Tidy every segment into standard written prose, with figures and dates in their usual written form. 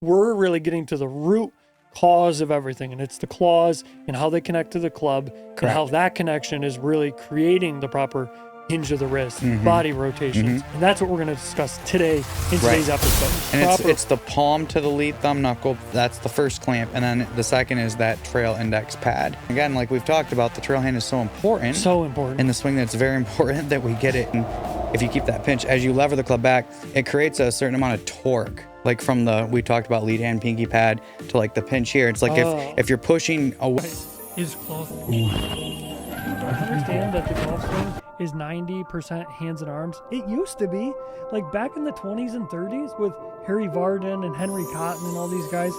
we're really getting to the root cause of everything, and it's the claws and how they connect to the club. Correct. And how that connection is really creating the proper hinge of the wrist, body rotations. And that's what we're going to discuss today in today's episode. And it's the palm to the lead thumb knuckle. That's the first clamp. And then the second is that trail index pad. Again, like we've talked about, the trail hand is so important. So important. In the swing, that's very important that we get it. And if you keep that pinch, as you lever the club back, it creates a certain amount of torque. Like from we talked about lead hand, pinky pad to like the pinch here. It's like if you're pushing away. Is close. Understand that the golf swing is 90% hands and arms. It used to be, like back in the 20s and 30s with Harry Vardon and Henry Cotton and all these guys,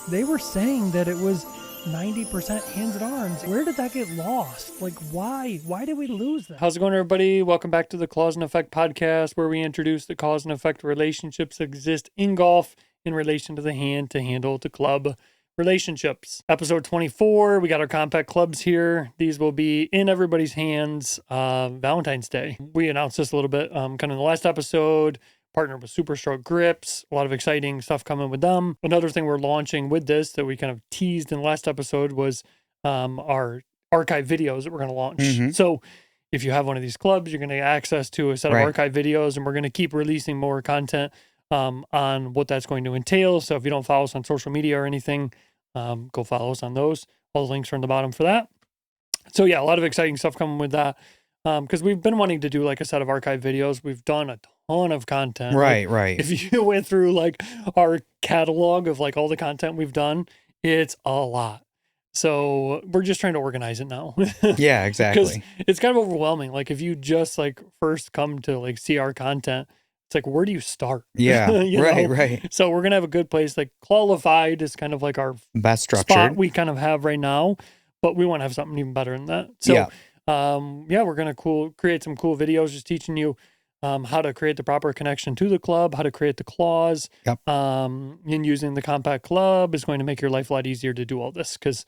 they were saying that it was 90% hands and arms. Where did that get lost? Like, why? Why did we lose that? How's it going, everybody? Welcome back to the Cause and Effect podcast, where we introduce the cause and effect relationships that exist in golf in relation to the hand to handle to club relationships. Episode 24, we got our compact clubs here. These will be in everybody's hands Valentine's Day. We announced this a little bit kind of in the last episode. Partnered with Super Stroke Grips. A lot of exciting stuff coming with them. Another thing we're launching with this that we kind of teased in the last episode was our archive videos that we're going to launch. So if you have one of these clubs, you're going to get access to a set of archive videos, and we're going to keep releasing more content on what that's going to entail. So if you don't follow us on social media or anything, go follow us on those. All the links are on the bottom for that. So yeah, a lot of exciting stuff coming with that. Because we've been wanting to do like a set of archive videos. We've done a ton of content. Right. If you went through like our catalog of like all the content we've done, it's a lot. So we're just trying to organize it now. Yeah, exactly. Because it's kind of overwhelming. Like if you just like first come to like see our content, it's like, where do you start? Yeah, right. So we're going to have a good place. Like Qualified is kind of like our best structured spot we kind of have right now, but we want to have something even better than that. So we're going to create some cool videos just teaching you how to create the proper connection to the club, how to create the claws. And using the compact club is going to make your life a lot easier to do all this because,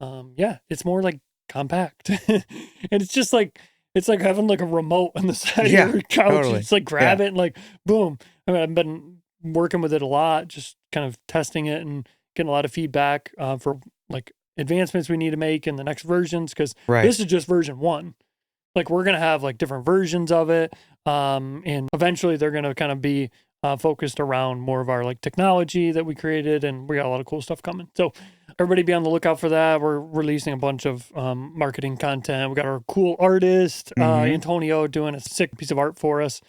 it's more like compact. And it's just like, it's like having like a remote on the side of your couch. Totally. It's like grab it and like, boom. I mean, I've been working with it a lot, just kind of testing it and getting a lot of feedback for like advancements we need to make in the next versions. Cause this is just version 1. Like we're going to have like different versions of it. And eventually they're going to kind of be focused around more of our like technology that we created, and we got a lot of cool stuff coming. So everybody be on the lookout for that. We're releasing a bunch of marketing content. We got our cool artist, Antonio, doing a sick piece of art for us.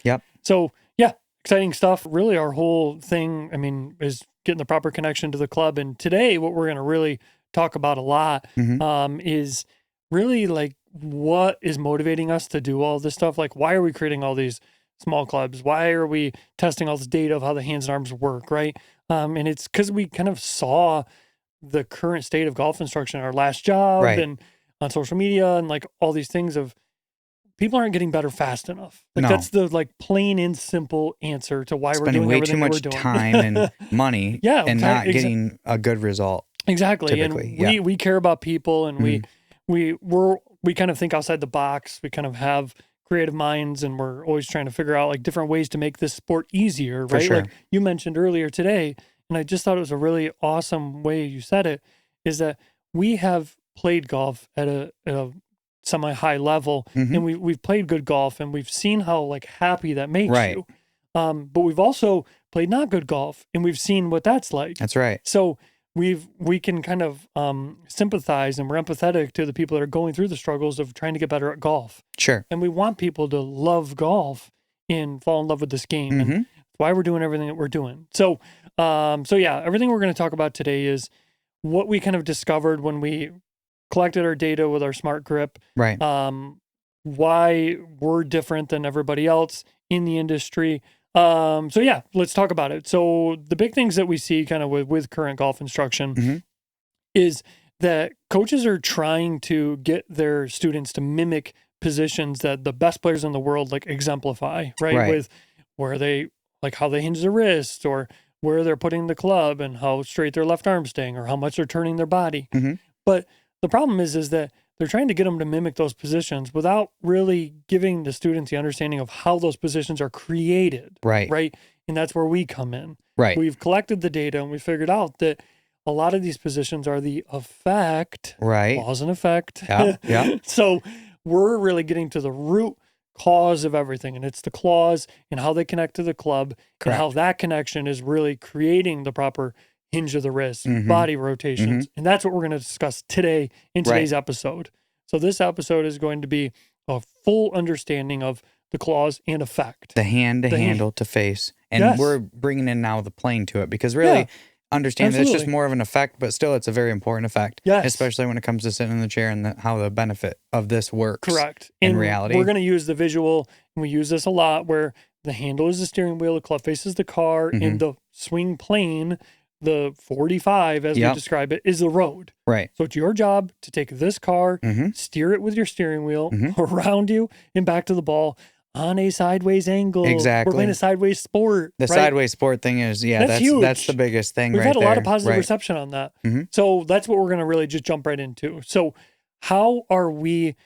So yeah, exciting stuff. Really our whole thing, I mean, is getting the proper connection to the club. And today what we're going to really talk about a lot is really like what is motivating us to do all this stuff. Like, why are we creating all these small clubs? Why are we testing all this data of how the hands and arms work, right? And it's because we kind of saw the current state of golf instruction in our last job and on social media and like all these things of people aren't getting better fast enough. Like that's the like plain and simple answer to why we're doing everything we're doing. Spending way too much time and money and not getting a good result. Exactly. Typically. And we care about people, and we kind of think outside the box. We kind of have creative minds, and we're always trying to figure out like different ways to make this sport easier, right? Like you mentioned earlier today, and I just thought it was a really awesome way you said it, is that we have played golf at a semi-high level, and we've played good golf, and we've seen how like happy that makes you. But we've also played not good golf, and we've seen what that's like. That's right. So we can kind of sympathize, and we're empathetic to the people that are going through the struggles of trying to get better at golf. Sure. And we want people to love golf and fall in love with this game. And that's why we're doing everything that we're doing. So, everything we're going to talk about today is what we kind of discovered when we collected our data with our smart grip. Right. Why we're different than everybody else in the industry. Let's talk about it. So the big things that we see kind of with current golf instruction is that coaches are trying to get their students to mimic positions that the best players in the world like exemplify, right? With where they like how they hinge their wrist, or where they're putting the club, and how straight their left arm's staying, or how much they're turning their body. But the problem is that they're trying to get them to mimic those positions without really giving the students the understanding of how those positions are created. Right. And that's where we come in. Right. We've collected the data and we figured out that a lot of these positions are the effect, Right. cause and effect. Yeah. Yeah. So we're really getting to the root cause of everything, and it's the claws and how they connect to the club and how Correct. that connection is really creating the proper hinge of the wrist, Mhm. body rotations. And that's what we're going to discuss today in Right. today's episode. So this episode is going to be a full understanding of the claws and effect. The hand to The hand. handle to face. And Yes. we're bringing in now the plane to it because really Yeah, understand that it's just absolutely. more of an effect, but still it's a very important effect. Yes. Especially when it comes to sitting in the chair and how the benefit of this works. Correct. In And reality. we're going to use the visual, and we use this a lot, where the handle is the steering wheel, the club faces the car, and the swing plane, the 45, as we describe it, is the road. Right. So it's your job to take this car, steer it with your steering wheel around you and back to the ball on a sideways angle. Exactly. We're playing a sideways sport. The right? sideways sport thing is, That's huge. That's the biggest thing. We've right had a lot of there. positive Right. reception on that. So that's what we're going to really just jump right into. So how are we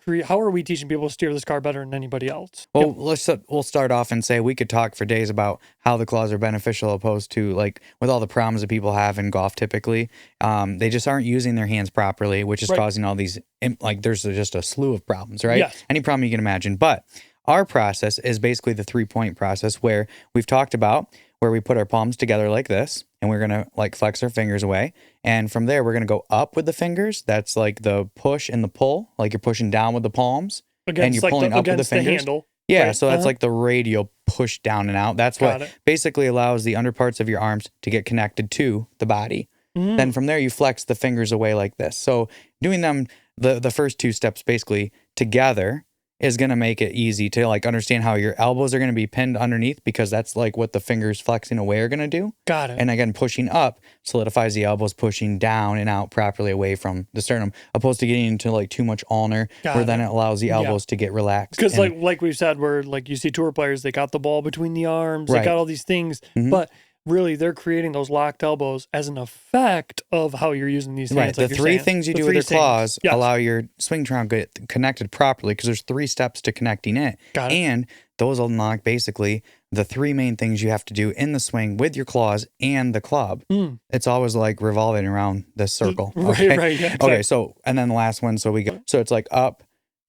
teaching people to steer this car better than anybody else? Well, we'll start off and say we could talk for days about how the claws are beneficial opposed to like with all the problems that people have in golf typically. They just aren't using their hands properly, which is causing all these, like there's just a slew of problems, right? Yes. Any problem you can imagine. But our process is basically the 3-point process where we've talked about where we put our palms together like this and we're going to like flex our fingers away. And from there, we're going to go up with the fingers. That's like the push and the pull, like you're pushing down with the palms and you're pulling up with the fingers. Handle. Yeah, Right. so that's like the radial push down and out. That's what basically allows the underparts of your arms to get connected to the body. Then from there, you flex the fingers away like this. So doing them, the first two steps basically together is going to make it easy to like understand how your elbows are going to be pinned underneath because that's like what the fingers flexing away are going to do. Got it. And again, pushing up solidifies the elbows, pushing down and out properly away from the sternum, opposed to getting into like too much ulnar, then it allows the elbows to get relaxed. Because like we've said, where like you see tour players, they got the ball between the arms, they got all these things, but really they're creating those locked elbows as an effect of how you're using these hands. Right. Like the three things you do with your claws allow your swing trunk to get connected properly because there's 3 steps to connecting it. Got it. And those unlock basically the 3 main things you have to do in the swing with your claws and the club. It's always like revolving around this circle. Okay? Right. Yeah, exactly. Okay. So, and then the last one. So it's like up,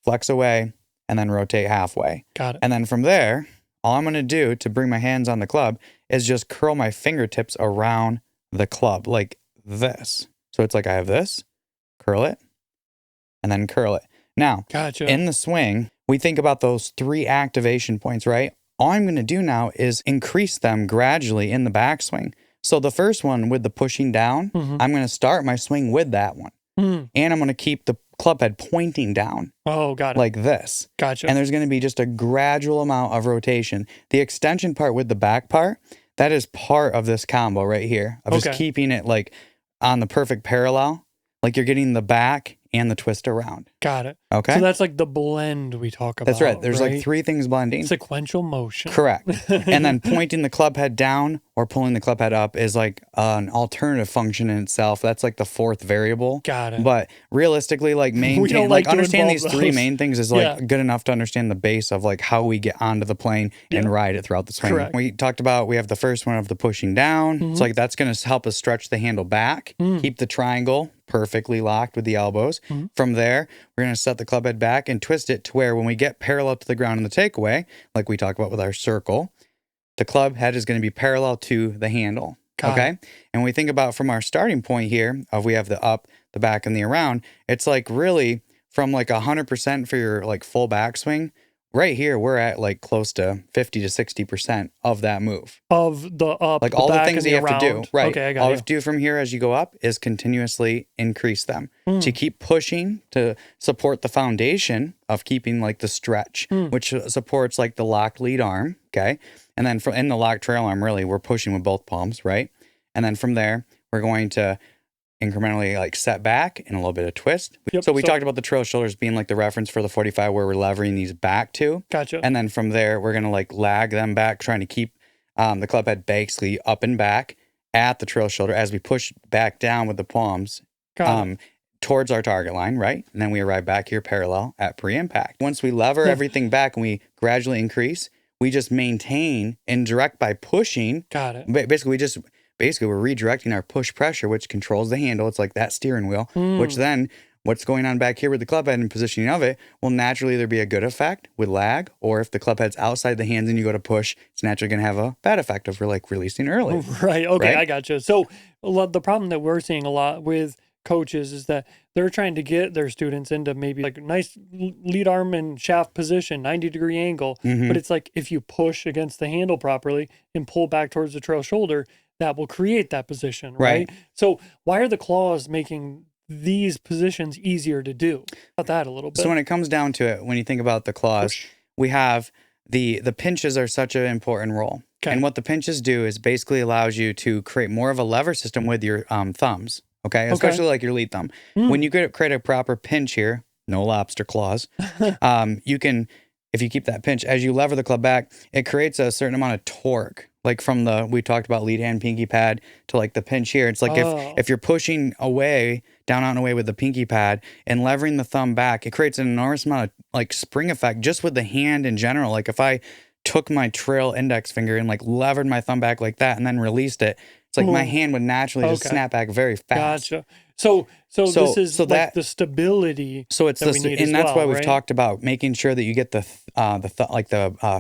flex away, and then rotate halfway. Got it. And then from there, all I'm going to do to bring my hands on the club is just curl my fingertips around the club like this. So it's like I have this, curl it, and then curl it. Now, in the swing, we think about those 3 activation points, right? All I'm going to do now is increase them gradually in the backswing. So the first one with the pushing down, I'm going to start my swing with that one. And I'm going to keep the club head pointing down. Oh, got it. Like this. Gotcha. And there's going to be just a gradual amount of rotation. The extension part with the back part, that is part of this combo right here of just keeping it like on the perfect parallel. Like you're getting the back and the twist around. Got it. Okay. So that's like the blend we talk about. That's right. There's like 3 things blending. Sequential motion. Correct. And then pointing the club head down or pulling the club head up is like an alternative function in itself. That's like the 4th variable. Got it. But realistically, like maintain, like understand these 3 main things is like good enough to understand the base of like how we get onto the plane and ride it throughout the swing. Correct. We talked about, we have the first one of the pushing down. It's like that's going to help us stretch the handle back, keep the triangle perfectly locked with the elbows. From there, we're going to set the club head back and twist it to where when we get parallel to the ground in the takeaway, like we talked about with our circle, the club head is going to be parallel to the handle. Okay. And when we think about from our starting point here of we have the up, the back, and the around, it's like really from like 100% for your like full backswing. Right here, we're at like close to 50 to 60% of that move. Of the up, like the all the back, things and you the have to around. do. Right. Okay, I got all you. you have to do from here as you go up is continuously increase them. So you keep pushing to support the foundation of keeping like the stretch, which supports like the locked lead arm. Okay. And then in the locked trail arm, really, we're pushing with both palms, right? And then from there, we're going to incrementally like set back and a little bit of twist. Yep. So we talked about the trail shoulders being like the reference for the 45 where we're levering these back to. Gotcha. And then from there, we're going to like lag them back, trying to keep the club head basically up and back at the trail shoulder as we push back down with the palms towards our target line, right? And then we arrive back here parallel at pre-impact. Once we lever everything back and we gradually increase, we just maintain and direct by pushing. Got it. Basically we're redirecting our push pressure, which controls the handle. It's like that steering wheel, which then what's going on back here with the club head and positioning of it will naturally either be a good effect with lag, or if the club head's outside the hands and you go to push, it's naturally going to have a bad effect of like releasing early. Right. Okay. Right? I gotcha. So the problem that we're seeing a lot with coaches is that they're trying to get their students into maybe like a nice lead arm and shaft position, 90-degree angle. But it's like if you push against the handle properly and pull back towards the trail shoulder, that will create that position. Right. So why are the claws making these positions easier to do? About that a little bit. So when it comes down to it, when you think about the claws, we have the pinches are such an important role. Okay. And what the pinches do is basically allows you to create more of a lever system with your thumbs. Okay. Especially like your lead thumb. When you create a proper pinch here, no lobster claws, you can, if you keep that pinch, as you lever the club back, it creates a certain amount of torque. Like from we talked about lead hand, pinky pad to like the pinch here. It's like if you're pushing away, down out and away with the pinky pad and levering the thumb back, it creates an enormous amount of like spring effect just with the hand in general. Like if I took my trail index finger and like levered my thumb back like that and then released it, it's like my hand would naturally just snap back very fast. Gotcha. So this is like the stability. So it's we need and that's why we've right? talked about making sure that you get the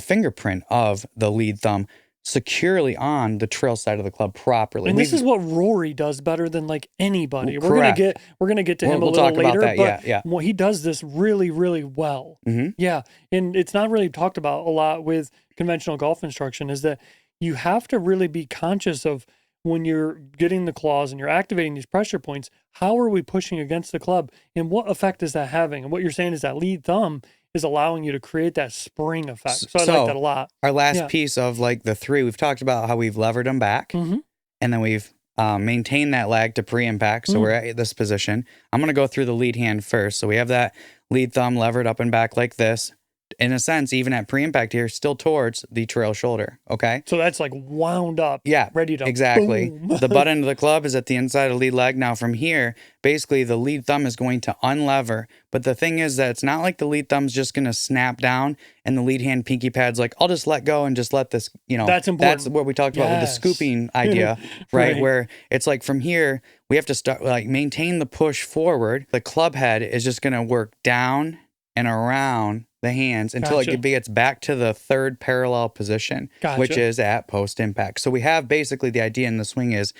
fingerprint of the lead thumb securely on the trail side of the club properly. And this is what Rory does better than like anybody. Correct. We're gonna get to him a We'll little talk later. about that. But well, he does this really, really well. Yeah, and it's not really talked about a lot with conventional golf instruction. Is that you have to really be conscious of when you're getting the claws and you're activating these pressure points. How are we pushing against the club, and what effect is that having? And what you're saying is that lead thumb is allowing you to create that spring effect. So I like that a lot. Our last piece of like the three, we've talked about how we've levered them back, and then we've maintained that lag to pre-impact. So we're at this position. I'm going to go through the lead hand first. So we have that lead thumb levered up and back like this. In a sense, even at pre-impact here, still towards the trail shoulder. Okay. So that's like wound up. Yeah. Ready to exactly. boom. The butt end of the club is at the inside of lead leg. Now from here, basically the lead thumb is going to unlever. But the thing is that it's not like the lead thumb's just going to snap down and the lead hand pinky pad's like, I'll just let go and just let this, That's important. That's what we talked about with the scooping idea, right? Where it's like from here, we have to start like maintain the push forward. The club head is just going to work down and around the hands until it gets back to the third parallel position, which is at post impact. So we have basically the idea in the swing is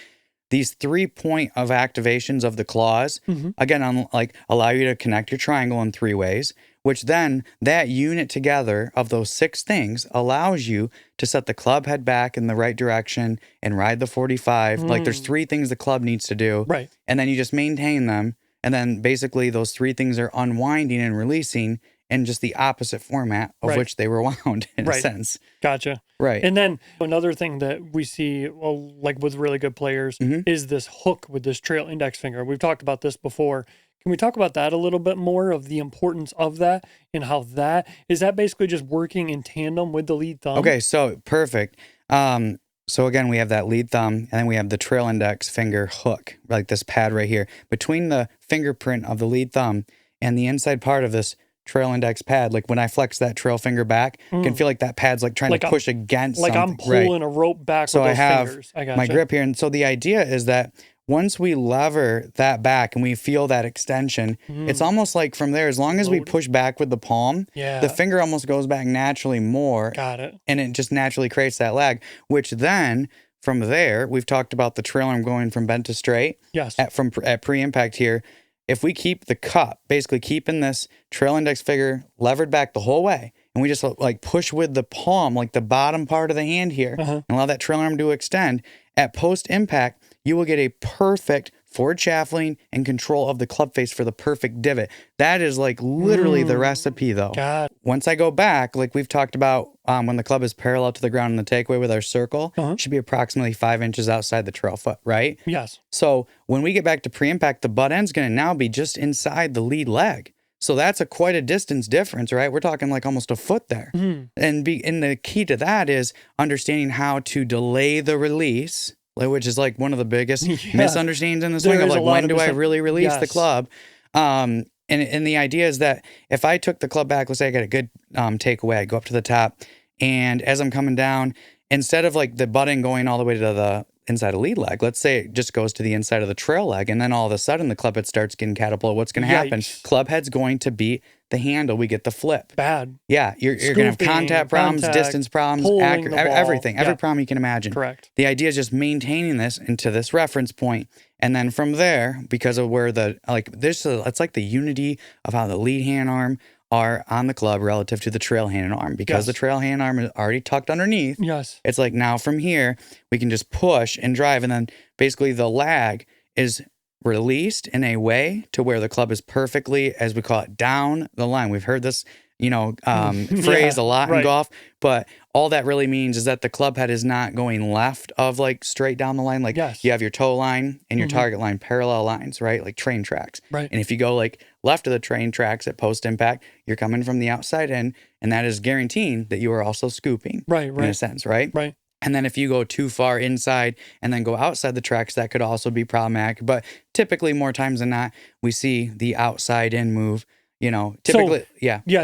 these 3 point of activations of the claws, again, allow you to connect your triangle in 3 ways, which then that unit together of those 6 things allows you to set the club head back in the right direction and ride the 45. Like there's 3 things the club needs to do. Right. And then you just maintain them. And then basically those 3 things are unwinding and releasing in just the opposite format of which they were wound in a sense. Gotcha. Right. And then another thing that we see like with really good players is this hook with this trail index finger. We've talked about this before. Can we talk about that a little bit more of the importance of that and how that basically just working in tandem with the lead thumb? Okay, so perfect. So again, we have that lead thumb and then we have the trail index finger hook, like this pad right here. Between the fingerprint of the lead thumb and the inside part of this trail index pad, like when I flex that trail finger back, I can feel like that pad's like trying to push against something. I'm pulling a rope back so with those I have fingers. I gotcha. My grip here. And so the idea is that once we lever that back and we feel that extension, it's almost like from there, as long as we push back with the palm, the finger almost goes back naturally more. Got it. And it just naturally creates that lag, which then from there, we've talked about the trail arm going from bent to straight. Yes. At pre-impact here. If we keep the cup, basically keeping this trail index finger levered back the whole way, and we just like push with the palm, like the bottom part of the hand here, and allow that trail arm to extend, at post impact, you will get a perfect forward shaft lean and control of the club face for the perfect divot. That is like literally the recipe though. Once I go back, like we've talked about, when the club is parallel to the ground in the takeaway with our circle, it should be approximately 5 inches outside the trail foot, right? Yes. So when we get back to pre-impact, the butt end's going to now be just inside the lead leg. So that's quite a distance difference, right? We're talking like almost a foot there. And the key to that is understanding how to delay the release, which is like one of the biggest misunderstandings in the swing of like, when do I really release the club? And the idea is that if I took the club back, let's say I got a good takeaway, I go up to the top And as I'm coming down, instead of like the button going all the way to the inside of lead leg, let's say it just goes to the inside of the trail leg, and then all of a sudden the club head starts getting catapulted. What's going to happen? Club head's going to beat the handle. We get the flip. Bad. Yeah, you're going to have contact problems, distance problems, everything, every problem you can imagine. Correct. The idea is just maintaining this into this reference point, and then from there, because of where it's like the unity of how the lead hand arm are on the club relative to the trail hand arm, because the trail hand arm is already tucked underneath. Yes. It's like now from here, we can just push and drive, and then basically the lag is released in a way to where the club is perfectly, as we call it, down the line. We've heard this, phrase a lot in golf, but all that really means is that the club head is not going left of like straight down the line. Like you have your toe line and your target line, parallel lines, right? Like train tracks. Right. And if you go like left of the train tracks at post impact, you're coming from the outside in, and that is guaranteeing that you are also scooping. Right. In a sense, right? Right. And then if you go too far inside and then go outside the tracks, that could also be problematic. But typically, more times than not, we see the outside in move. Typically,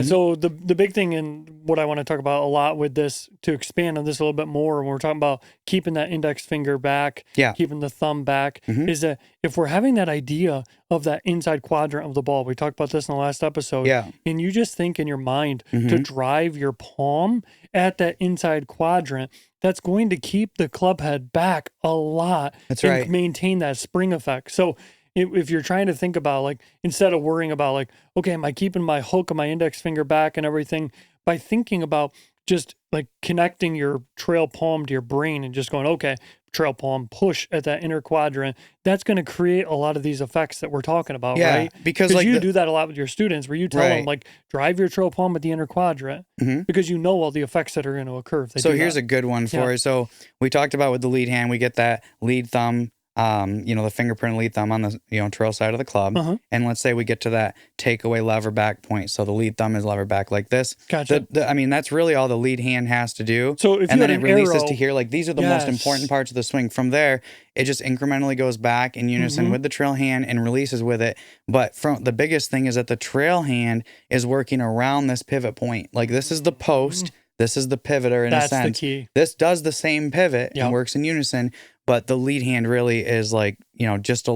So the big thing, and what I want to talk about a lot with this, to expand on this a little bit more, when we're talking about keeping that index finger back, keeping the thumb back, is that if we're having that idea of that inside quadrant of the ball, we talked about this in the last episode, and you just think in your mind to drive your palm at that inside quadrant, that's going to keep the club head back a lot. That's right. Maintain that spring effect. So if you're trying to think about, like, instead of worrying about like, okay, am I keeping my hook of my index finger back and everything, by thinking about just like connecting your trail palm to your brain and just going, okay, trail palm, push at that inner quadrant, that's going to create a lot of these effects that we're talking about, right? Because like you do that a lot with your students, where you tell them like, drive your trail palm at the inner quadrant, because you know all the effects that are going to occur if they So here's a good one for you. So we talked about with the lead hand, we get that lead thumb, the fingerprint lead thumb on the trail side of the club, and let's say we get to that takeaway lever back point. So the lead thumb is lever back like this. Gotcha. That's really all the lead hand has to do. So if and you then had it an releases arrow, to here. Like these are the most important parts of the swing. From there, it just incrementally goes back in unison with the trail hand and releases with it. But from the biggest thing is that the trail hand is working around this pivot point. Like this is the post. This is the pivoter in a sense. That's the key. This does the same pivot and works in unison, but the lead hand really is like, just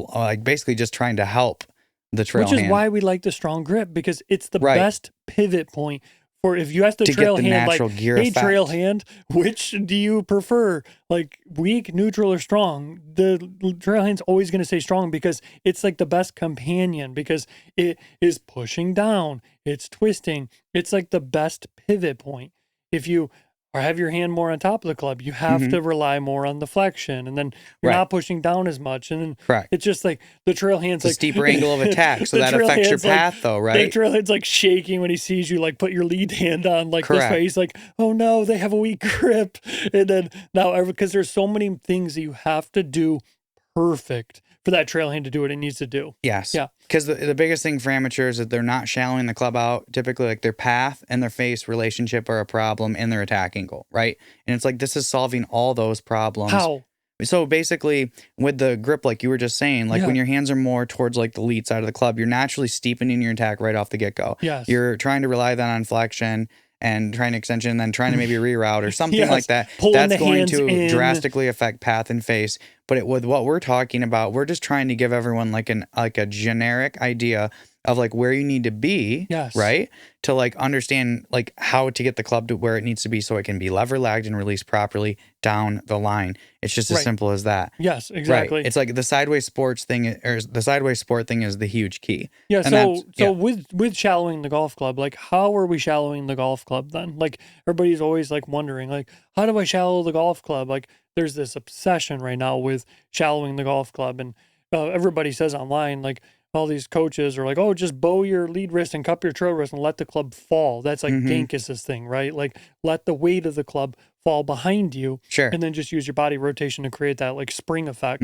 basically just trying to help the trail hand. Which is why we like the strong grip, because it's the best pivot point for if you ask the trail hand, like, hey, trail hand, which do you prefer? Like weak, neutral, or strong? The trail hand's always going to say strong, because it's like the best companion, because it is pushing down, it's twisting. It's like the best pivot point. If you have your hand more on top of the club, you have to rely more on the flexion, and then you're not pushing down as much. And then it's just like the trail hand's it's like a steeper angle of attack, so that affects your path, though, right? The trail hand's like shaking when he sees you like put your lead hand on like this way. He's like, oh no, they have a weak grip. And then now, because there's so many things that you have to do perfect for that trail hand to do what it needs to do. Yes. Yeah. Because the biggest thing for amateurs is that they're not shallowing the club out. Typically, like their path and their face relationship are a problem in their attack angle, right? And it's like this is solving all those problems. How? So basically, with the grip, like you were just saying, like when your hands are more towards like the lead side of the club, you're naturally steepening your attack right off the get-go. Yes. You're trying to rely then on flexion and trying to extension, and then trying to maybe reroute or something like that. Pulling that's going to in. drastically affect path and face. But with what we're talking about, we're just trying to give everyone like a generic idea of like where you need to be, right? To like understand like how to get the club to where it needs to be so it can be lever lagged and released properly down the line. It's just as simple as that. Yes, exactly. Right. It's like the sideways sports thing, or the sideways sport thing is the huge key. Yeah. So with shallowing the golf club, like how are we shallowing the golf club then? Like everybody's always like wondering, like, how do I shallow the golf club? Like there's this obsession right now with shallowing the golf club, and everybody says online, like, all these coaches are like, oh, just bow your lead wrist and cup your trail wrist and let the club fall. That's like Gankis's thing, right? Like let the weight of the club fall behind you, and then just use your body rotation to create that like spring effect.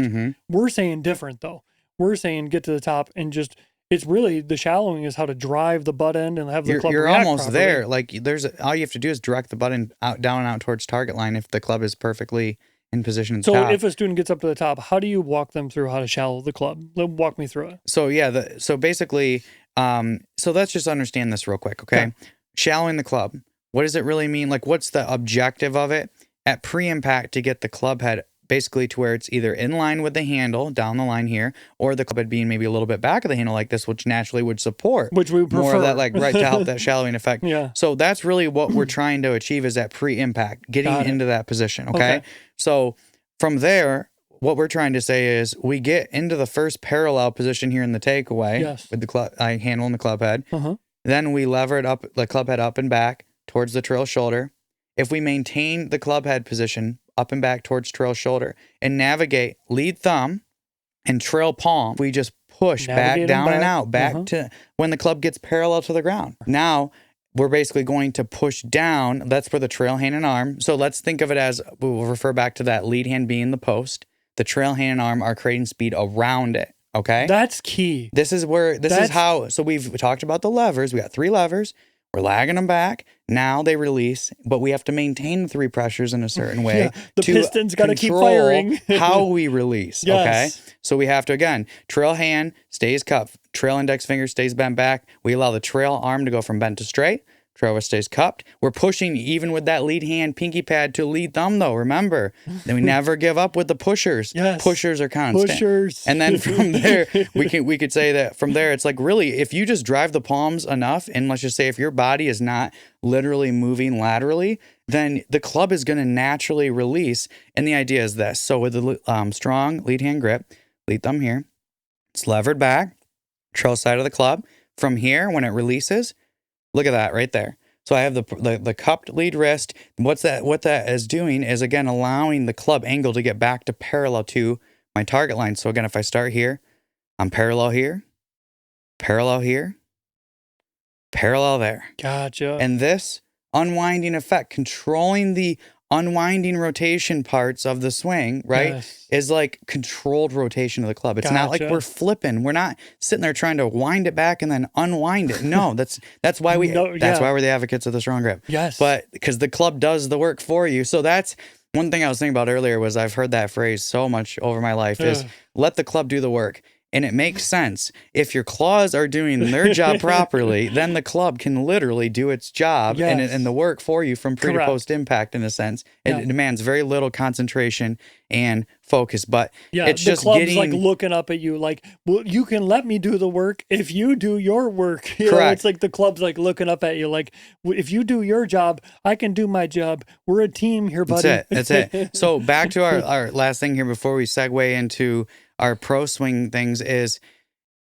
We're saying different though. We're saying get to the top and just, it's really the shallowing is how to drive the butt end and have the club. You're almost properly. There. Like all you have to do is direct the button down and out towards target line if the club is perfectly in position at the top. So if a student gets up to the top, how do you walk them through how to shallow the club? Walk me through it. So so basically, so let's just understand this real quick, okay? Shallowing the club. what does it really mean? Like, what's the objective of it? At pre-impact, to get the club head basically to where it's either in line with the handle down the line here, or the club head being maybe a little bit back of the handle like this, which naturally would support which we prefer. more of that, like, right, to help that shallowing effect. Yeah. So that's really what we're trying to achieve, is that pre-impact, getting into that position. Okay? So from there, what we're trying to say is we get into the first parallel position here in the takeaway with the handle and the club head. Then we lever it up, the club head up and back towards the trail shoulder. If we maintain the club head position up and back towards trail shoulder and navigate lead thumb and trail palm, we just push back, down and out, back to when the club gets parallel to the ground. Now we're basically going to push down. That's for the trail hand and arm. So let's think of it as, we'll refer back to that lead hand being the post. The trail hand and arm are creating speed around it. Okay. That's key. This is how, so we talked about the levers. We got 3 levers. We're lagging them back. Now they release, but we have to maintain the 3 pressures in a certain way. The piston's got to keep firing. How we release. Okay. So we have to, again, trail hand stays cupped. Trail index finger stays bent back. We allow the trail arm to go from bent to straight. Trail wrist stays cupped. We're pushing even with that lead hand pinky pad to lead thumb, though. Remember, then we never give up with the pushers. Pushers are constant. Pushers. And then from there, we could say that from there, it's like, really, if you just drive the palms enough, and let's just say if your body is not literally moving laterally, then the club is going to naturally release. And the idea is this. So with the strong lead hand grip, lead thumb here, it's levered back, trail side of the club. From here, when it releases, look at that right there. So I have the cupped lead wrist. What that is doing is, again, allowing the club angle to get back to parallel to my target line. So again, if I start here, I'm parallel here, parallel here, parallel there. Gotcha. And this unwinding effect, controlling the unwinding rotation parts of the swing, right, is like controlled rotation of the club. It's not like we're flipping. We're not sitting there trying to wind it back and then unwind it. No, that's why that's why we're the advocates of the strong grip. But because the club does the work for you. So that's one thing I was thinking about earlier, was I've heard that phrase so much over my life, is let the club do the work. And it makes sense. If your claws are doing their job properly, then the club can literally do its job and the work for you from pre to post impact, in a sense. It demands very little concentration and focus. But it's just club's getting, like looking up at you like, well, you can let me do the work if you do your work. You know, it's like the club's like looking up at you like, if you do your job, I can do my job. We're a team here, buddy. That's it. So back to our last thing here before we segue into our pro swing things, is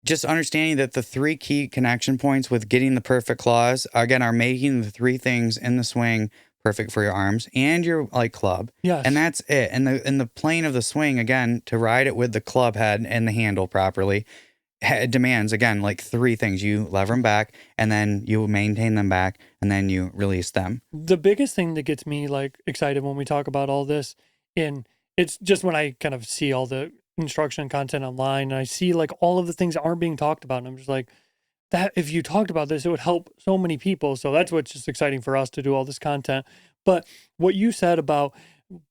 just understanding that the 3 key connection points with getting the perfect claws, again, are making the 3 things in the swing perfect for your arms and your club. And that's it. And the plane of the swing, again, to ride it with the club head and the handle properly, it demands, again, like 3 things. You lever them back, and then you maintain them back, and then you release them. The biggest thing that gets me excited when we talk about all this, and it's just when I kind of see all the instruction content online, and I see all of the things that aren't being talked about, and I'm just like, that if you talked about this, it would help so many people. So that's what's just exciting for us to do all this content. But what you said about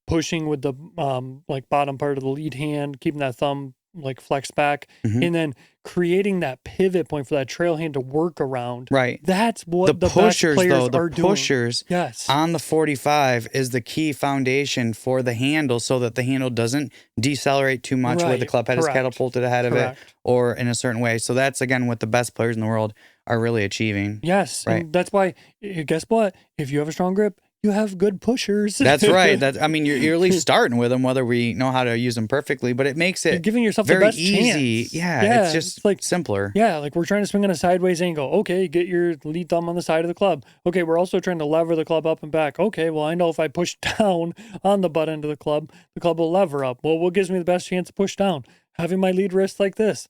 pushing with the bottom part of the lead hand, keeping that thumb flex back, and then creating that pivot point for that trail hand to work around. Right. That's what the pushers, best players the are doing. pushers on the 45 is the key foundation for the handle, so that the handle doesn't decelerate too much where the club head is catapulted ahead of it, or in a certain way. So that's, again, what the best players in the world are really achieving. Yes. Right. And that's why, guess what? If you have a strong grip, you have good pushers. That's right. I mean, you're at least starting with them, whether we know how to use them perfectly, but it makes it, you're giving yourself very the best easy. chance. Yeah, it's just simpler. Yeah, we're trying to swing on a sideways angle. Okay, get your lead thumb on the side of the club. Okay, we're also trying to lever the club up and back. Okay, well, I know if I push down on the butt end of the club will lever up. Well, what gives me the best chance to push down? Having my lead wrist like this.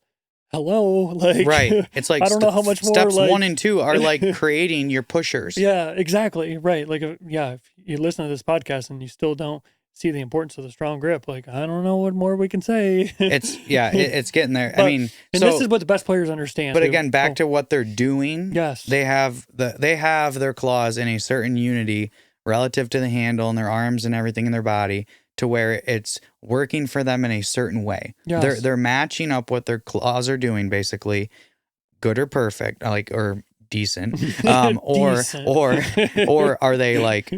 Hello, right. It's like, I don't know how much more steps 1 and 2 are creating your pushers. Yeah, exactly. Right. If you listen to this podcast and you still don't see the importance of the strong grip, I don't know what more we can say. It's getting there. But, this is what the best players understand. But again, back to what they're doing. Yes. They have their claws in a certain unity relative to the handle and their arms and everything in their body, to where it's working for them in a certain way. They're matching up what their claws are doing, basically, good or perfect, or decent, Decent. or are they like,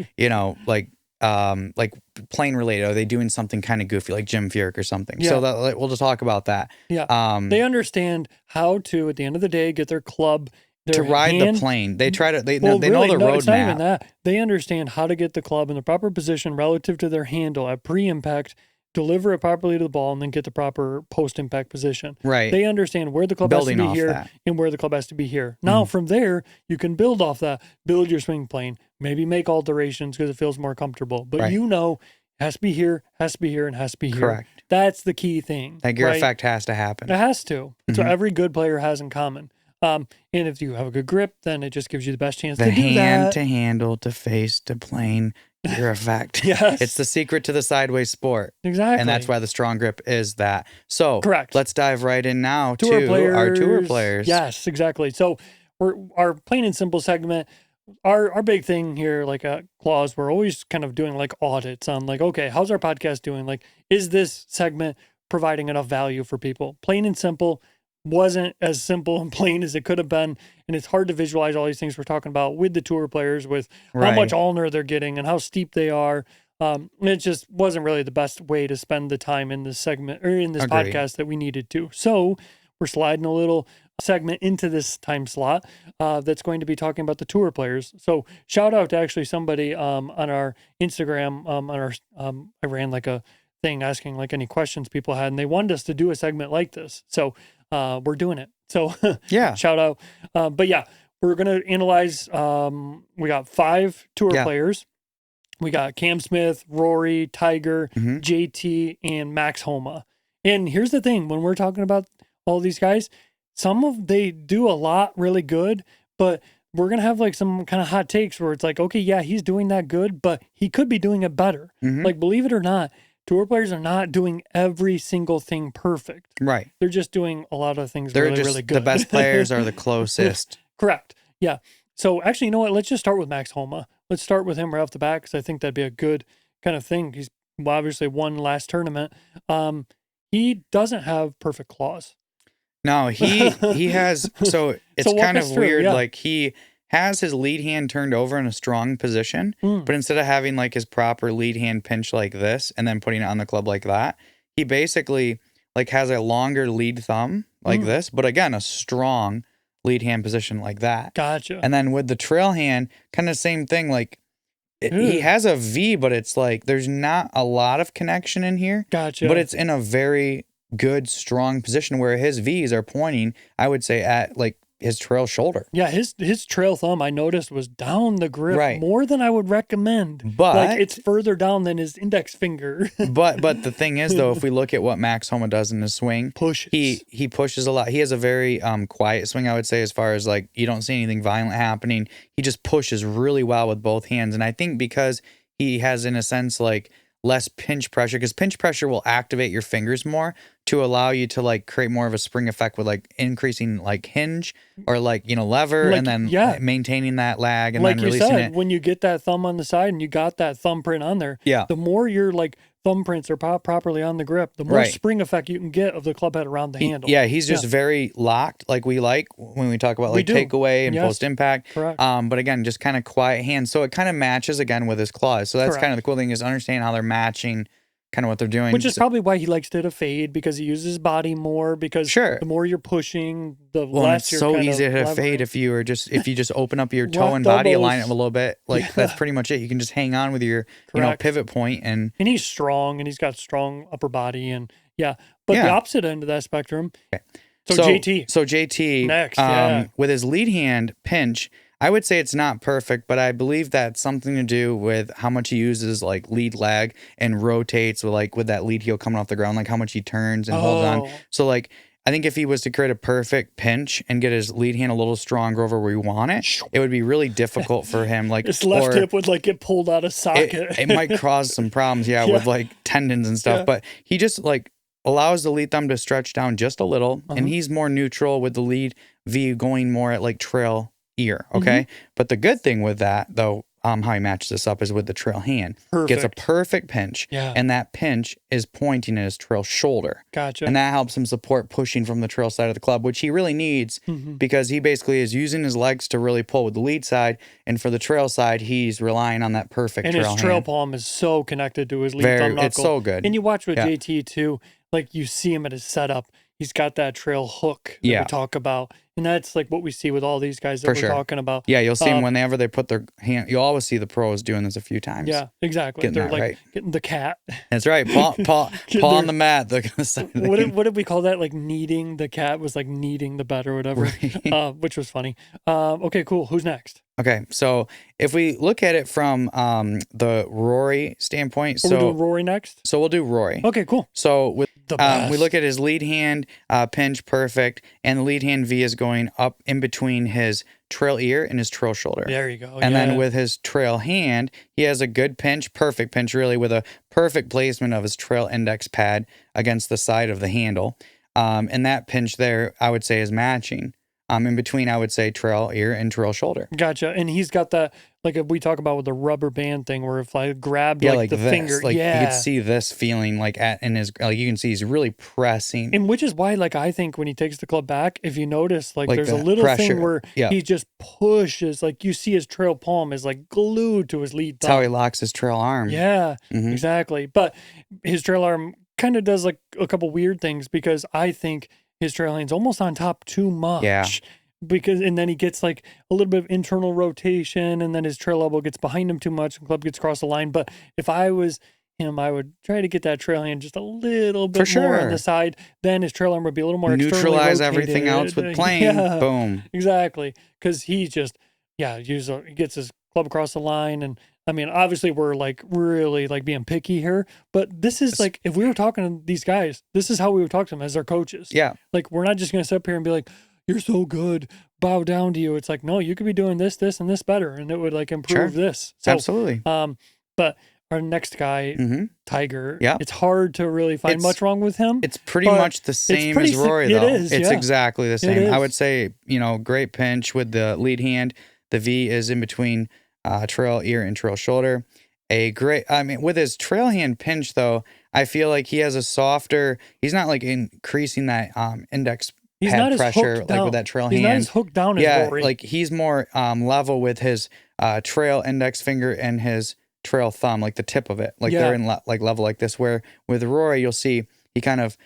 like plane related? Are they doing something kind of goofy like Jim Furyk or something? So that, we'll just talk about that. Yeah. They understand how to, at the end of the day, get their club, to ride the plane. They try to, they know the road it's not even map. that. They understand how to get the club in the proper position relative to their handle at pre-impact, deliver it properly to the ball, and then get the proper post-impact position. Right. They understand where the club has to be here and where the club has to be here. Now, from there, you can build off that, build your swing plane, maybe make alterations because it feels more comfortable. But has to be here, has to be here, and has to be here. Correct. That's the key thing. That gear effect has to happen. It has to. So every good player has in common. And if you have a good grip, then it just gives you the best chance to do that. The hand to handle to face to plane gear effect. Yes. It's the secret to the sideways sport. Exactly. And that's why the strong grip is that. So correct. Let's dive right in now to our tour players. Yes, exactly. So our plain and simple segment, our big thing here, like at Claws, we're always kind of doing like audits on like, okay, how's our podcast doing? Like, is this segment providing enough value for people? Plain and simple. Wasn't as simple and plain as it could have been, and it's hard to visualize all these things we're talking about with the tour players, with how much ulnar they're getting and how steep they are. It just wasn't really the best way to spend the time in this segment or in this podcast that we needed to. So we're sliding a little segment into this time slot that's going to be talking about the tour players. So shout out to actually somebody on our Instagram, I ran like a thing asking like any questions people had, and they wanted us to do a segment like this. So we're doing it. So shout out. But yeah, we're going to analyze, we got 5 tour players. We got Cam Smith, Rory, Tiger, JT, and Max Homa. And here's the thing, when we're talking about all these guys, they do a lot really good, but we're going to have like some kind of hot takes where it's like, okay, yeah, he's doing that good, but he could be doing it better. Like, believe it or not, tour players are not doing every single thing perfect. Right. They're just doing a lot of things really good. The best players are the closest. Correct. Yeah. So actually, you know what? Let's just start with Max Homa. Let's start with him right off the bat because I think that'd be a good kind of thing. He's obviously won last tournament. He doesn't have perfect claws. No, he has. So it's kind of weird. Like he has his lead hand turned over in a strong position, but instead of having like his proper lead hand pinch like this and then putting it on the club like that, he basically like has a longer lead thumb like this, but again, a strong lead hand position like that. Gotcha. And then with the trail hand, kind of same thing. Like he has a V, but it's like there's not a lot of connection in here. Gotcha. But it's in a very good, strong position where his V's are pointing, I would say, at like his trail shoulder. Yeah, his trail thumb I noticed was down the grip more than I would recommend. But like it's further down than his index finger. but the thing is though, if we look at what Max Homa does in his swing, he pushes a lot. He has a very quiet swing, I would say, as far as like you don't see anything violent happening. He just pushes really well with both hands. And I think because he has, in a sense, like less pinch pressure, because pinch pressure will activate your fingers more to allow you to like create more of a spring effect with like increasing like hinge or like, lever, and then maintaining that lag and like then releasing it. When you get that thumb on the side and you got that thumbprint on there, the more your like thumbprints are properly on the grip, the more spring effect you can get of the club head around the handle. Yeah, he's just very locked, like we like when we talk about like takeaway and post impact. Correct. But again, just kind of quiet hands. So it kind of matches again with his claws. So that's kind of the cool thing, is understand how they're matching kind of what they're doing. Which is probably why he likes to fade, because he uses his body more, because the more you're pushing, the less you're so kind easy of to levering. fade if you just open up your toe and body alignment a little bit. Like that's pretty much it. You can just hang on with your pivot point, and he's strong, and he's got strong upper body, and but the opposite end of that spectrum. Okay. So JT. So JT next, with his lead hand pinch, I would say it's not perfect, but I believe that's something to do with how much he uses like lead lag and rotates with that lead heel coming off the ground, like how much he turns and holds on. So like, I think if he was to create a perfect pinch and get his lead hand a little stronger over where we want it, it would be really difficult for him. Like his left hip would like get pulled out of socket. It might cause some problems, with like tendons and stuff, but he just like allows the lead thumb to stretch down just a little, and he's more neutral with the lead V going more at like trail ear. Okay. But the good thing with that though, how he matches this up is with the trail hand. Gets a Perfect. perfect pinch, Yeah. and that pinch is pointing at his trail shoulder. Gotcha. And that helps him support pushing from the trail side of the club, which he really needs Mm-hmm. because he basically is using his legs to really pull with the lead side, and for the trail side, he's relying on that perfect And trail his trail hand. palm is so connected to his lead thumb knuckle. It's so good. And you watch with Yeah. JT too, like you see him at his setup. He's got that trail hook that Yeah. we talk about. And that's like what we see with all these guys that For we're sure. talking about. Yeah, you'll see them whenever they put their hand. You always see the pros doing this a few times. Yeah, exactly. Getting They're that like right. getting the cat. That's right. Paw on the mat. The side of the hand. What did we call that? Like kneading the cat was like kneading the bed or whatever, Right. which was funny. Okay, cool. Who's next? Okay, so if we look at it from the Rory standpoint, Are we doing Rory next? so we'll do Rory. Okay, cool. So with The we best. look at his lead hand pinch perfect, and the lead hand V is going up in between his trail ear and his trail shoulder. There you go. And yeah. then with his trail hand, he has a good pinch, perfect pinch, really, with a perfect placement of his trail index pad against the side of the handle. And that pinch there, I would say, is matching. In between, I would say trail ear and trail shoulder. Gotcha. And he's got that, like we talk about with the rubber band thing, where if I grabbed like the this. finger, Like you yeah. could see this feeling like in his, like you can see he's really pressing. And which is why, like, I think when he takes the club back, if you notice, like there's a the little pressure. thing where Yeah. he just pushes, like you see his trail palm is like glued to his lead That's thumb. how he locks his trail arm. Yeah, Mhm. exactly. But his trail arm kind of does like a couple weird things because I think his trail hand's almost on top too much. Yeah. Because and then he gets like a little bit of internal rotation, and then his trail elbow gets behind him too much, and club gets across the line. But if I was him, I would try to get that trail hand just a little bit For more on sure. the side. Then his trail arm would be a little more externally Neutralize rotated. everything else with playing. Yeah, Boom. exactly. Because he just he gets his club across the line, and I mean, obviously we're like really like being picky here, but this is like if we were talking to these guys, this is how we would talk to them as their coaches. Yeah. Like we're not just gonna sit up here and be like, "You're so good, bow down to you." It's like, no, you could be doing this, this, and this better, and it would like improve Sure. this. So, Absolutely. but our next guy, Mm-hmm. Tiger, Yeah. it's hard to really find It's- much wrong with him. It's pretty But much the same pretty as si- Rory, it though. is, It's yeah. exactly the same. I is. would say, great pinch with the lead hand. The V is in between trail ear and trail shoulder. With his trail hand pinch, though, I feel like he has a softer, he's not like increasing that index He's pad not as pressure hooked like down. with that trail He's hand. not as hooked down as Yeah, Rory. like he's more level with his trail index finger and his trail thumb, like the tip of it. Like Yeah. they're in like level like this. Where with Rory, you'll see he kind of,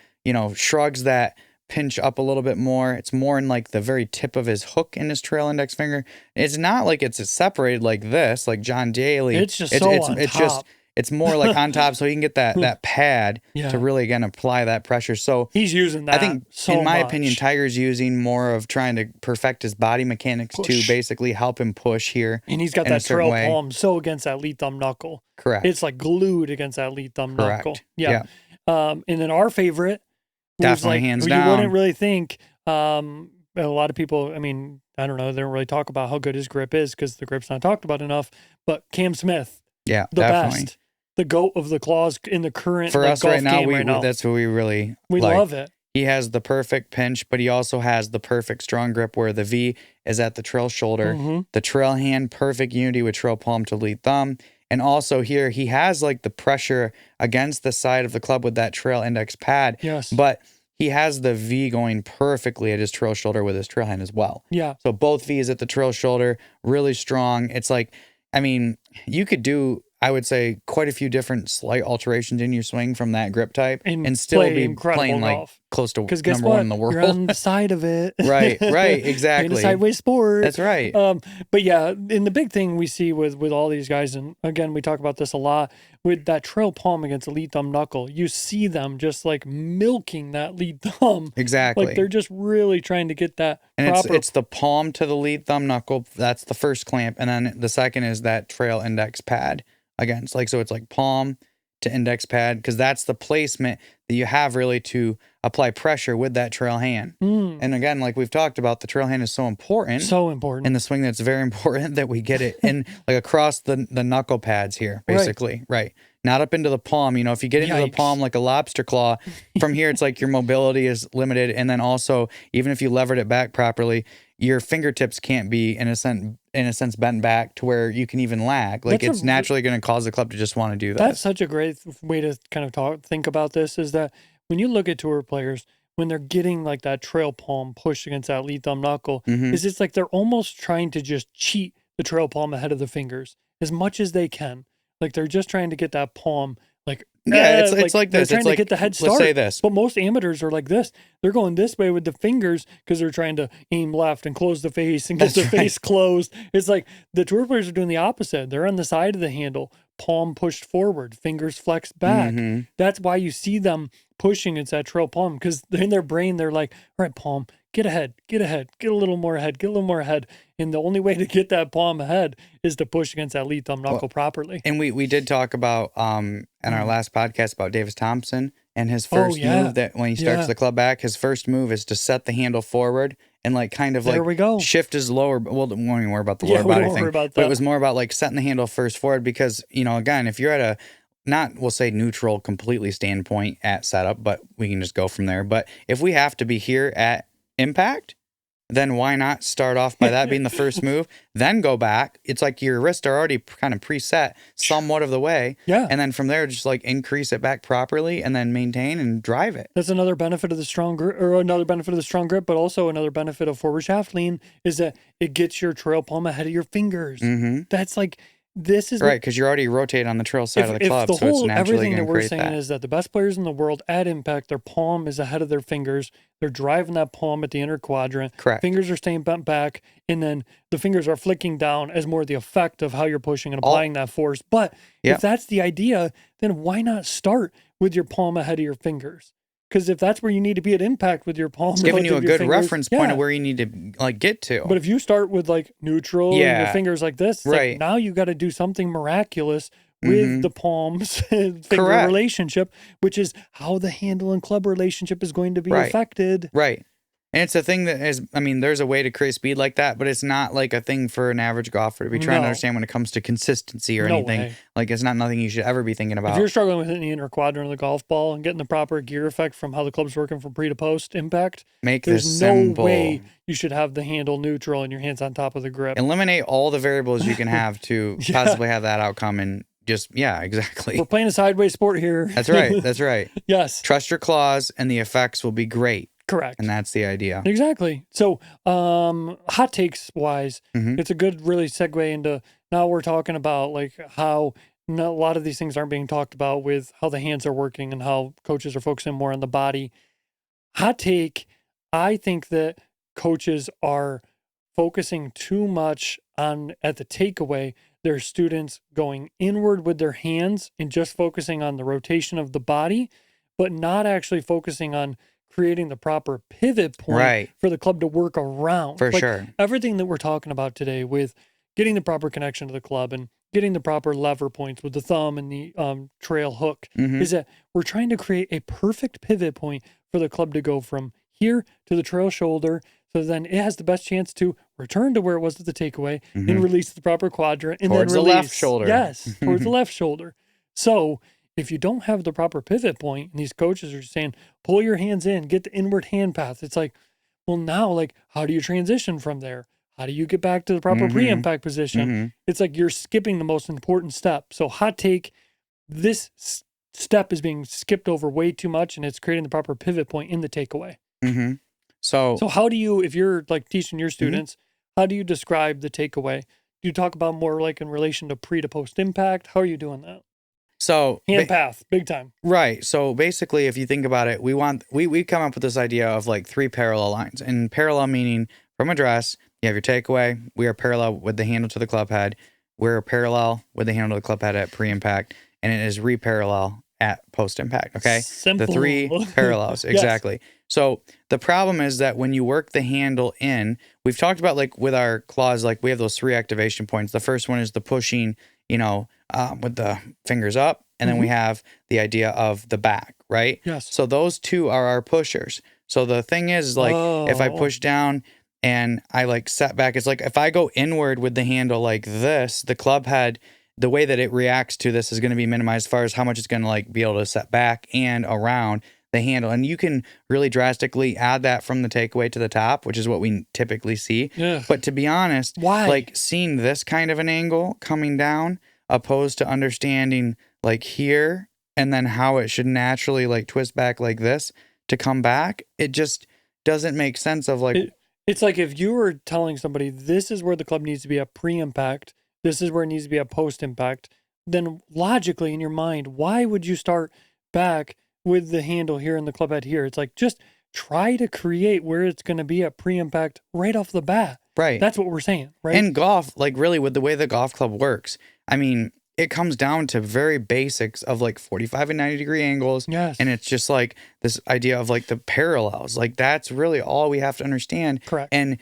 shrugs that pinch up a little bit more. It's more in like the very tip of his hook in his trail index finger. It's not like it's separated like this, like John Daly. It's just so on top. It's more like on top, so he can get that pad Yeah. to really again apply that pressure. So He's using that. I think, so in my much. opinion, Tiger's using more of trying to perfect his body mechanics Push. to basically help him push here. And he's got in a that certain trail way. palm so against that lead thumb knuckle. Correct. It's like glued against that lead thumb Correct. knuckle. Yeah. And then our favorite, who's Definitely like, hands who down. you wouldn't really think. A lot of people, I mean, I don't know, they don't really talk about how good his grip is because the grip's not talked about enough. But Cam Smith, Yeah, the definitely. best, the GOAT of the claws in the current For like, us golf right now, game right now. that's what we really We like. love it. He has the perfect pinch, but he also has the perfect strong grip where the V is at the trail shoulder, Mhm. the trail hand, perfect unity with trail palm to lead thumb. And also here, he has like the pressure against the side of the club with that trail index pad. Yes. But he has the V going perfectly at his trail shoulder with his trail hand as well. Yeah. So both V's at the trail shoulder, really strong. It's like, I mean, you could do, I would say, quite a few different slight alterations in your swing from that grip type And still play be incredible playing like golf. close to Because guess number what? one in the You're on world. the side of it. Right, In exactly. a sideways sport. That's right. But yeah, and the big thing we see with all these guys, and again, we talk about this a lot, with that trail palm against the lead thumb knuckle, you see them just like milking that lead thumb. Exactly. Like they're just really trying to get that And proper. it's the palm to the lead thumb knuckle. That's the first clamp. And then the second is that trail index pad against. Like, so it's like palm to index pad because that's the placement that you have really to apply pressure with that trail hand. And again, like we've talked about, the trail hand is so important. So important. In the swing, that's very important that we get it in like across the knuckle pads here, basically. Right. Not up into the palm. You know, if you get into the palm like a lobster claw, from here, it's like your mobility is limited. And then also, even if you levered it back properly, your fingertips can't be in a sense bent back to where you can even lag. Like it's naturally going to cause the club to just want to do that. That's such a great way to kind of think about this, is that when you look at tour players, when they're getting like that trail palm push against that lead thumb knuckle, is it's like they're almost trying to just cheat the trail palm ahead of the fingers as much as they can. Like they're just trying to get that palm like it's like this. They're trying it's to like, get the head start. Let's say this. But most amateurs are like this. They're going this way with the fingers because they're trying to aim left and close the face and get the face closed. It's like the tour players are doing the opposite. They're on the side of the handle, palm pushed forward, fingers flexed back. That's why you see them pushing against that trail palm, because in their brain, they're like, all right, palm, get ahead, get a little more ahead, get a little more ahead. And the only way to get that palm ahead is to push against that lead thumb knuckle properly. And we did talk about in our last podcast about Davis Thompson and his first move, that when he starts the club back, his first move is to set the handle forward and like kind of like shift his lower. Well, we won't even worry about the lower body thing, but it was more about like setting the handle first forward, because, you know, again, if you're at a not, we'll say neutral completely standpoint at setup, but we can just go from there. But if we have to be here at impact, then why not start off by that being the first move, then go back? It's like your wrists are already kind of preset somewhat of the way. Yeah. And then from there, just like increase it back properly and then maintain and drive it. That's another benefit of the strong grip, or another benefit of the strong grip, but also another benefit of forward shaft lean is that it gets your trail palm ahead of your fingers. That's like, this is right, because you're already rotating on the trail side of the club, so it's naturally going to create that. Everything that we're saying is that the best players in the world at impact, their palm is ahead of their fingers. They're driving that palm at the inner quadrant. Correct. Fingers are staying bent back, and then the fingers are flicking down as more the effect of how you're pushing and applying that force. But if that's the idea, then why not start with your palm ahead of your fingers? Because if that's where you need to be at impact with your palm, it's giving you a good reference point of where you need to like get to. But if you start with like neutral and your fingers like this, like now you got to do something miraculous with the palms finger relationship, which is how the handle and club relationship is going to be affected. Right. And it's a thing that is, I mean, there's a way to create speed like that, but it's not like a thing for an average golfer to be trying to understand when it comes to consistency or anything. Way. Like, it's not nothing you should ever be thinking about. If you're struggling with hitting the inner quadrant of the golf ball and getting the proper gear effect from how the club's working from pre to post impact, there's no way you should have the handle neutral and your hands on top of the grip. Eliminate all the variables you can have to possibly have that outcome, and just, exactly. We're playing a sideways sport here. That's right. That's right. Yes. Trust your claws and the effects will be great. Correct. And that's the idea. Exactly. So, hot takes wise, it's a good really segue into now we're talking about like how a lot of these things aren't being talked about with how the hands are working and how coaches are focusing more on the body. Hot take, I think that coaches are focusing too much on at the takeaway, their students going inward with their hands and just focusing on the rotation of the body, but not actually focusing on creating the proper pivot point for the club to work around. For sure. Everything that we're talking about today with getting the proper connection to the club and getting the proper lever points with the thumb and the trail hook is that we're trying to create a perfect pivot point for the club to go from here to the trail shoulder. So then it has the best chance to return to where it was at the takeaway and release the proper quadrant and towards then release. The left shoulder. Yes, towards the left shoulder. So if you don't have the proper pivot point, and these coaches are saying, pull your hands in, get the inward hand path. It's like, well, now, like, how do you transition from there? How do you get back to the proper pre-impact position? It's like you're skipping the most important step. So hot take, this step is being skipped over way too much, and it's creating the proper pivot point in the takeaway. So how do you, if you're like teaching your students, how do you describe the takeaway? Do you talk about more like in relation to pre to post impact? How are you doing that? So hand path, big time. Right. So basically, if you think about it, we come up with this idea of like 3 parallel lines. And parallel meaning from address, you have your takeaway. We are parallel with the handle to the club head. We're parallel with the handle to the club head at pre-impact, and it is re-parallel at post-impact. Okay. Simple. The 3 parallels. Exactly. So the problem is that when you work the handle in, we've talked about like with our claws, like we have those 3 activation points. The first one is the pushing, with the fingers up. And then we have the idea of the back, right? Yes. So those two are our pushers. So the thing is, like, if I push down and I like set back, it's like if I go inward with the handle like this, the club head, the way that it reacts to this is going to be minimized as far as how much it's going to like be able to set back and around the handle. And you can really drastically add that from the takeaway to the top, which is what we typically see. Yeah. But to be honest, Why? like seeing this kind of an angle coming down opposed to understanding like here and then how it should naturally like twist back like this to come back, it just doesn't make sense of like... It's like if you were telling somebody this is where the club needs to be at pre-impact, this is where it needs to be at post-impact, then logically in your mind, why would you start back with the handle here and the club head here? It's like, just try to create where it's going to be at pre-impact right off the bat. Right. That's what we're saying, right? And golf, like really with the way the golf club works, I mean, it comes down to very basics of like 45 and 90 degree angles. Yes. And it's just like this idea of like the parallels. Like that's really all we have to understand. Correct. And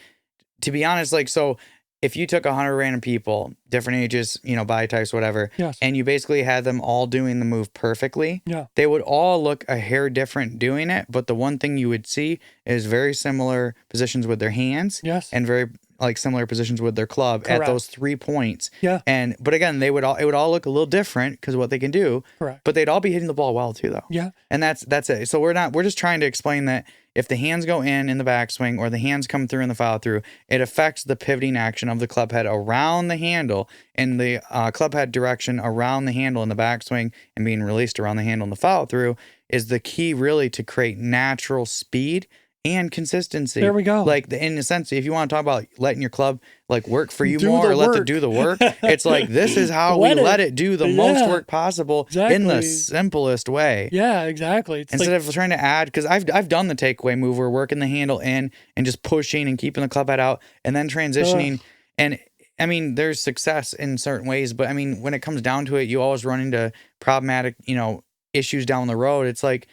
to be honest, like, so if you took 100 random people, different ages, you know, body types, whatever, Yes. and you basically had them all doing the move perfectly, Yeah. they would all look a hair different doing it. But the one thing you would see is very similar positions with their hands. Yes. And very like similar positions with their club Correct. at those 3 points. Yeah. And but again, it would all look a little different because of what they can do. Correct. But they'd all be hitting the ball well too, though. Yeah. And that's it. So we're just trying to explain that if the hands go in the backswing or the hands come through in the follow through, it affects the pivoting action of the club head around the handle and the club head direction around the handle in the backswing and being released around the handle in the follow through is the key really to create natural speed and consistency. There we go. Like in a sense, if you want to talk about letting your club like work for you Do more the or let work. it do the work, it's like this is how we let it do the most work possible in the Exactly. simplest way. Yeah, exactly. It's Instead like, of trying to add, because I've done the takeaway move where working the handle in and just pushing and keeping the club head out and then transitioning. And I mean, there's success in certain ways, but I mean, when it comes down to it, you always run into problematic, you know, issues down the road. It's like,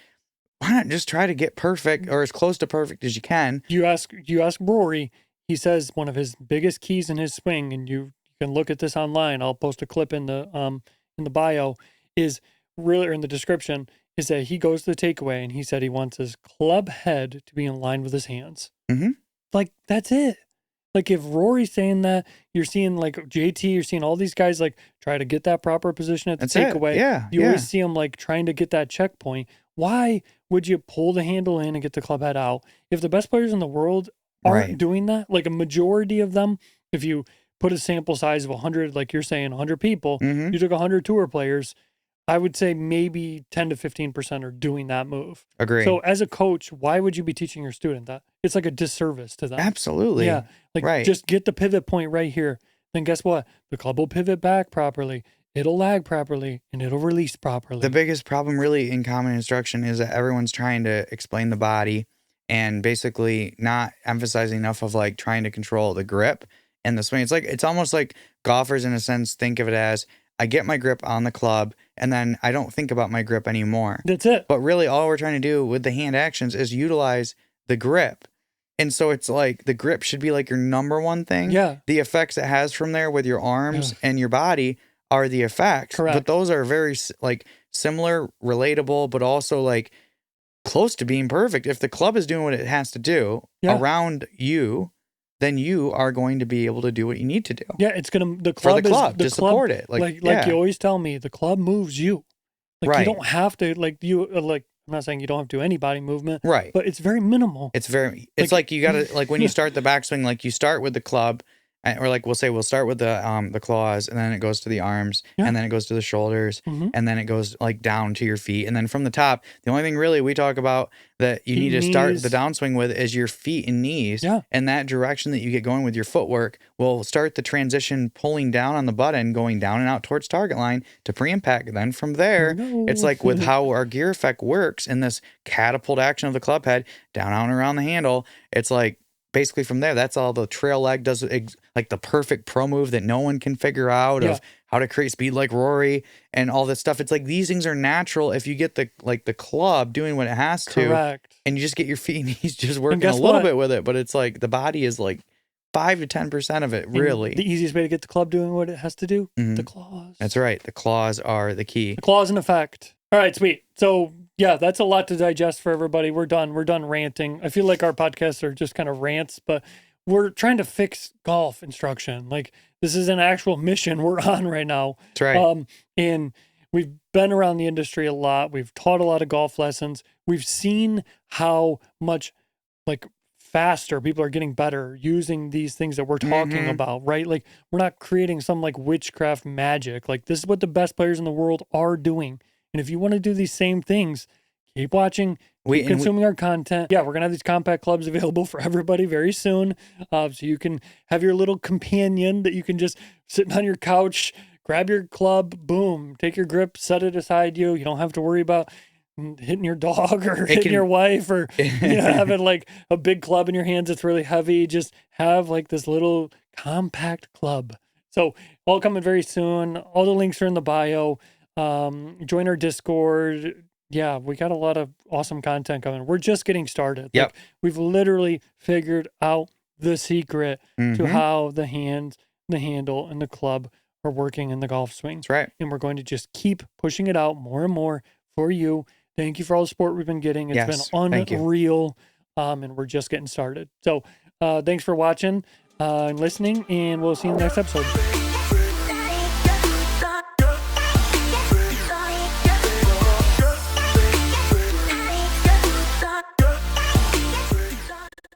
why not just try to get perfect or as close to perfect as you can? you ask Rory, he says one of his biggest keys in his swing, and you can look at this online. I'll post a clip in the bio, is really, or in the description, is that he goes to the takeaway and he said he wants his club head to be in line with his hands. Mm-hmm. Like, that's it. Like, if Rory's saying that, you're seeing like JT, you're seeing all these guys like try to get that proper position at the That's it. takeaway. Yeah, You yeah. always see them like trying to get that checkpoint. Why would you pull the handle in and get the club head out? If the best players in the world aren't Right. doing that, like a majority of them, if you put a sample size of 100, like you're saying, 100 people, Mhm. you took 100 tour players, I would say maybe 10 to 15% are doing that move. Agree. So as a coach, why would you be teaching your student that? It's like a disservice to them. Absolutely. Yeah. Like, Right. just get the pivot point right here. Then guess what? The club will pivot back properly. It'll lag properly and it'll release properly. The biggest problem really in common instruction is that everyone's trying to explain the body and basically not emphasizing enough of like trying to control the grip and the swing. It's like, it's almost like golfers in a sense think of it as I get my grip on the club and then I don't think about my grip anymore. That's it. But really all we're trying to do with the hand actions is utilize the grip. And so it's like the grip should be like your number one thing. Yeah. The effects it has from there with your arms and your body are the effects. Correct. But those are very like similar, relatable, but also like close to being perfect. If the club is doing what it has to do around you, then you are going to be able to do what you need to do. Yeah, it's gonna the club For the club, is the to support it. Like yeah. you always tell me, the club moves you. Like Right. you don't have to like I'm not saying you don't have to do any body movement, Right. but it's very minimal. It's like you gotta like when you start the backswing, like you start with the club, or like we'll start with the claws, and then it goes to the arms, and then it goes to the shoulders, and then it goes like down to your feet, and then from the top, the only thing really we talk about that you need to start the downswing with is your feet and knees, and that direction that you get going with your footwork will start the transition pulling down on the butt end, going down and out towards target line to pre-impact. Then from there, it's like with how our gear effect works in this catapult action of the club head down, out, and around the handle. It's like basically from there, that's all the trail leg does, like the perfect pro move that no one can figure out of how to create speed like Rory and all this stuff. It's like these things are natural if you get the club doing what it has to. Correct. And you just get your feet and knees just working a little bit with it. But it's like the body is like 5 to 10% of it, really. And the easiest way to get the club doing what it has to do, the claws. That's right. The claws are the key. The claws in effect. All right, sweet. So Yeah, that's a lot to digest for everybody. We're done. We're done ranting. I feel like our podcasts are just kind of rants, but we're trying to fix golf instruction. Like, this is an actual mission we're on right now. That's right. And we've been around the industry a lot. We've taught a lot of golf lessons. We've seen how much like faster people are getting better using these things that we're talking about, right? Like, we're not creating some like witchcraft magic. Like, this is what the best players in the world are doing. And if you want to do these same things, keep watching, keep consuming our content. Yeah, we're going to have these compact clubs available for everybody very soon. So you can have your little companion that you can just sit on your couch, grab your club, boom, take your grip, set it aside you. You don't have to worry about hitting your dog or hitting your wife or having like a big club in your hands that's really heavy. Just have like this little compact club. So all coming very soon. All the links are in the bio. Join our Discord. Yeah, we got a lot of awesome content coming. We're just getting started. Yep. Like, we've literally figured out the secret to how the hands, the handle, and the club are working in the golf swing. That's right. And we're going to just keep pushing it out more and more for you. Thank you for all the support we've been getting. It's been unreal. And we're just getting started. So thanks for watching and listening, and we'll see you in the next episode.